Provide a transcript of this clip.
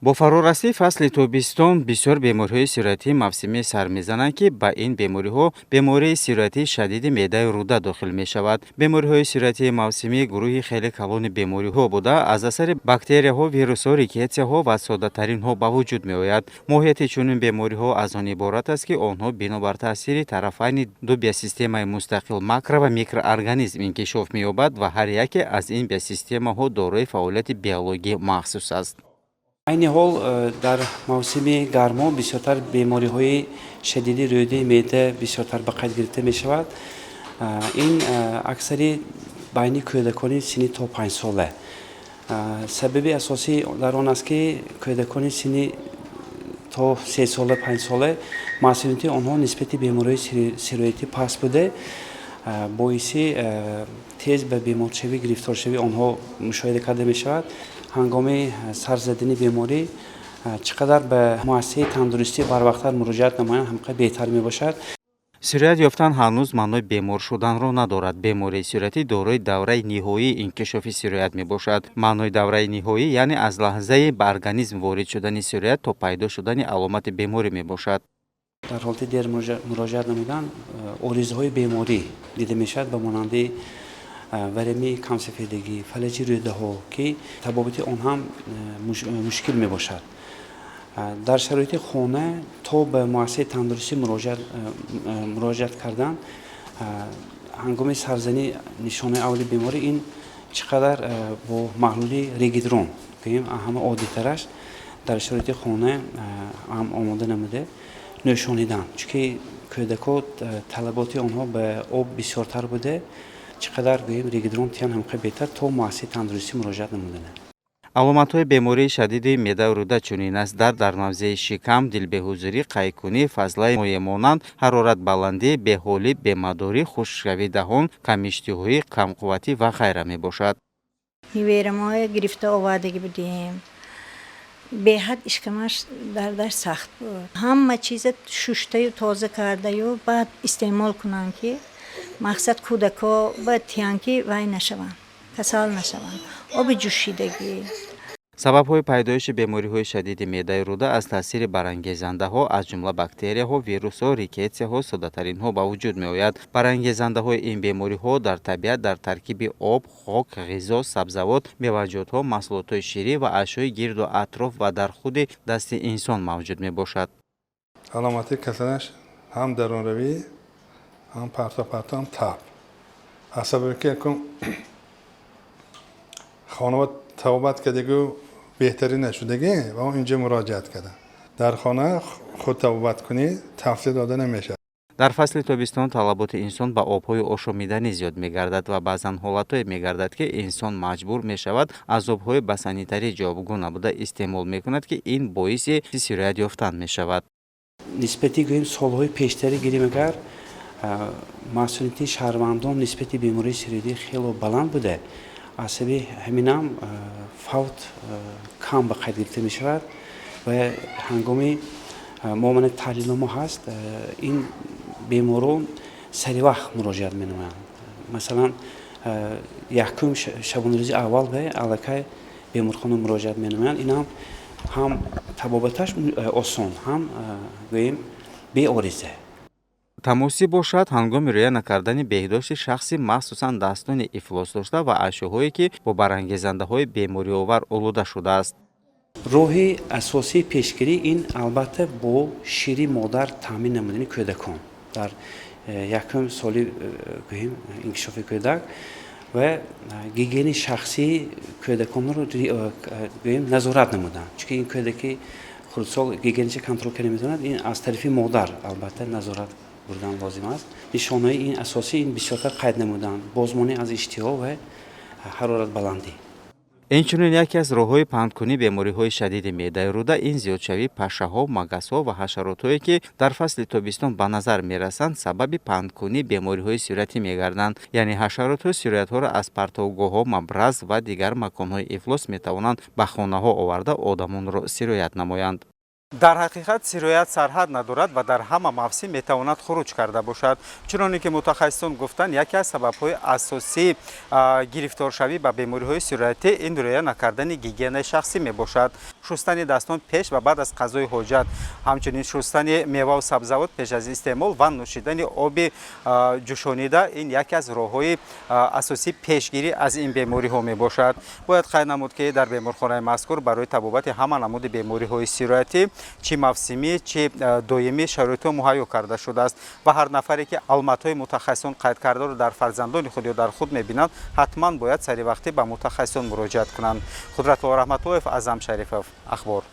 бо фарорасии фасли тобистон бисёр бемориҳои сироятӣ мавсимӣ сар мезананд, ки ба ин бемориҳо бемории сироятии шадиди меъдаи рӯда дохил мешавад. Бемориҳои сироятии мавсимӣ гурӯҳи хеле калони бемориҳо буда, аз асари бактерияҳо, вирусҳо, рикетсияҳо ва содатаринҳо ба вуҷуд меояд. моҳияти чунин бемориҳо аз он иборат аст, ки онҳо бино бар таъсири тарафайни ду биосистемаи мустақил макро ва микроорганизм инкишоф меёбад ва ҳар яке аз ин биосистемаҳо дорои фаъолияти биологӣ махсус аст. айни ҳол дар мавсими гармо бисёртар бемориҳои шадиди рӯдаи меъда бисёртар ба қайд гирифта мешавад. Ин аксари байни кӯдакони синни то 5 сола. Сабаби асосӣ дар он аст, ки кӯдакони синни то 3 сола 5 сола масъулияти онҳо нисбати бемориҳои сироятӣ паст буда, боиси тез ба беморшавӣ гирифторшавии онҳо мушоҳида карда мешавад. ҳангоми сарзадани беморӣ чӣ қадар ба муассисаи тандурустӣ барвақттар муроҷиат намоянд, ҳамқадр беҳтар мебошад. сироят ёфтан ҳанӯз маънои бемор шуданро надорад. бемории сироятӣ дорои давраи ниҳоии инкишофи сироят мебошад. маънои давраи ниҳоӣ яъне аз лаҳзаи ба организм ворид шудани сироят то пайдо шудани аломати беморӣ мебошад. дар ҳолати дер муроҷиат намудан оризаҳои беморӣ дида мешавад ба монанди варами камсафедагӣ, фалаҷи рӯдаҳо, ки табобати он ҳам мушкил мебошад. дар шароити хона то ба муассисаи тандурустӣ муроҷиат кардан ҳангоми сарзанӣ нишонаи аввали беморӣ ин чӣ қадар бо маҳлули регидрон гӯем ҳама оддитараш дар шароити хона ҳам омода намуда нӯшонидан, чунки кӯдакҳо талаботи онҳо ба об бисёртар буда, чӣ қадар гӯем регидрон тиян ҳамқадр беҳтар то муассисаи тандурустӣ муроҷиат намуданд. аломатҳои бемории шадиди меъдаи рӯда чунин аст: дард дар мавзеи шикам, дилбеҳузурӣ, қайкунӣ, фазлаи моеъ монанд, ҳароратбаландӣ, беҳолӣ, бемадорӣ, хушкшавии даҳон, камиштиҳоӣ, камқувватӣ ва ғайра мебошад. ҳиверамои гирифта овардагӣ будем. беҳад ишкамаш дардаш сахт буд. ҳама чиза шуштаю тоза кардаю баъд истеъмол кунанд, ки мақсад кӯдако бояд тиян, ки вай нашаванд, касал нашаванд. оби ҷӯшидагӣ. сабабҳои пайдоиши бемориҳои шадиди меъдаи рӯда аз таъсири барангезандаҳо аз ҷумла бактерияҳо, вирусҳо, рикетсияҳо, содатаринҳо ба вуҷуд меояд. барангезандаҳои ин бемориҳо дар табиат дар таркиби об, хок, ғизо, сабзавот, меваҷотҳо, маҳсулотҳои ширӣ ва ашёи гирду атроф ва дар худи дасти инсон мавҷуд мебошад. аломати касалаш ҳам дарунравӣ, ҳам парту ҳам таб. аз сабаби ки хонавод тавбат кардагу беҳтарӣ нашудагӣ ва он инҷо муроҷиат карда. дар хона худ тавбат кунӣ тавсия дода намешавад. дар фасли тобистон талаботи инсон ба обҳои ошомиданӣ зиёд мегардад ва баъзан ҳолатҳое мегардад, ки инсон маҷбур мешавад аз обҳои ба санитарӣ ҷавобгӯ набуда истеъмол мекунад, ки ин боиси сироят ёфтан мешавад. нисбати гӯем солҳои пештарӣ гирем агар масъулияти шаҳрвандон нисбати бемории сироятӣ хело баланд буда, аз сабаби ҳаминам фавт кам ба қайд гирифта мешавад ва ҳангоми муоманаи таҳлилнома ҳаст, ин беморон саривақт муроҷиат менамоянд. масалан якум шабонарӯзи аввал ба аллакай беморхона муроҷиат менамоянд. инам ҳам табобаташ осон, ҳам гӯем беориза. тамосӣ бошад ҳангоми риоя накардани беҳдошти шахси, махсусан дастони ифлосдошта ва ашёҳое, ки бо барангезандаҳои бемориовар олуда шудааст. роҳи асосии пешгирӣ ин албатта бо шири модар таъмин намудани кӯдакон дар якум соли гӯем инкишофи кӯдак ва гигиени шахсии кӯдаконро гӯем назорат намудан, чунки ин кӯдаки хурдсол гигиеничи контрол карда метавонад. ин аз тарафи модар албатта назорат бурдан лозим аст. нишонаи ин асосӣ ин бисёртар қайд намуданд: бозмонӣ аз иштиҳо ва ҳароратбаландӣ. инчунин яке аз роҳҳои паҳнкунии бемориҳои шадиди меъдаи рӯда ин зиёдшавии пашаҳо, магазҳо ва ҳашаротҳое, ки дар фасли тобистон ба назар мерасанд, сабаби паҳнкунии бемориҳои сироятӣ мегарданд. яъне ҳашаротҳо сироятҳоро аз партовгоҳҳо, мабраз ва дигар маконҳои ифлос метавонанд ба хонаҳо оварда одамонро сироят намоянд. дар ҳақиқат сироят сарҳад надорад ва дар ҳама мавсим метавонад хуруҷ карда бошад. чуноне ки мутахассисон гуфтанд, яке аз сабабҳои асосии гирифторшавӣ ба бемориҳои сироятӣ ин риоя накардани гигиенаи шахсӣ мебошад. шустани дастон пеш ва баъд аз қазои ҳоҷат, ҳамчунин шустани меваву сабзавот пеш аз истеъмол ва нӯшидани оби ҷӯшонида ин яке аз роҳҳои асосии пешгирӣ аз ин бемориҳо мебошад. бояд қайд намуд ки дар беморхонаи мазкур барои табобати ҳама намуди бемориҳои сироятӣ чӣ мавсимӣ чӣ доимӣ шароитҳо муҳайё карда шудааст ва ҳар нафаре ки аломатҳои мутахассисон қайд кардаро дар фарзандони худ ё дар худ мебинанд, ҳатман бояд саривақтӣ ба мутахассисон муроҷиат кунанд. Қудратулло Раҳматуллоев, Азам Шарифов, ахбор.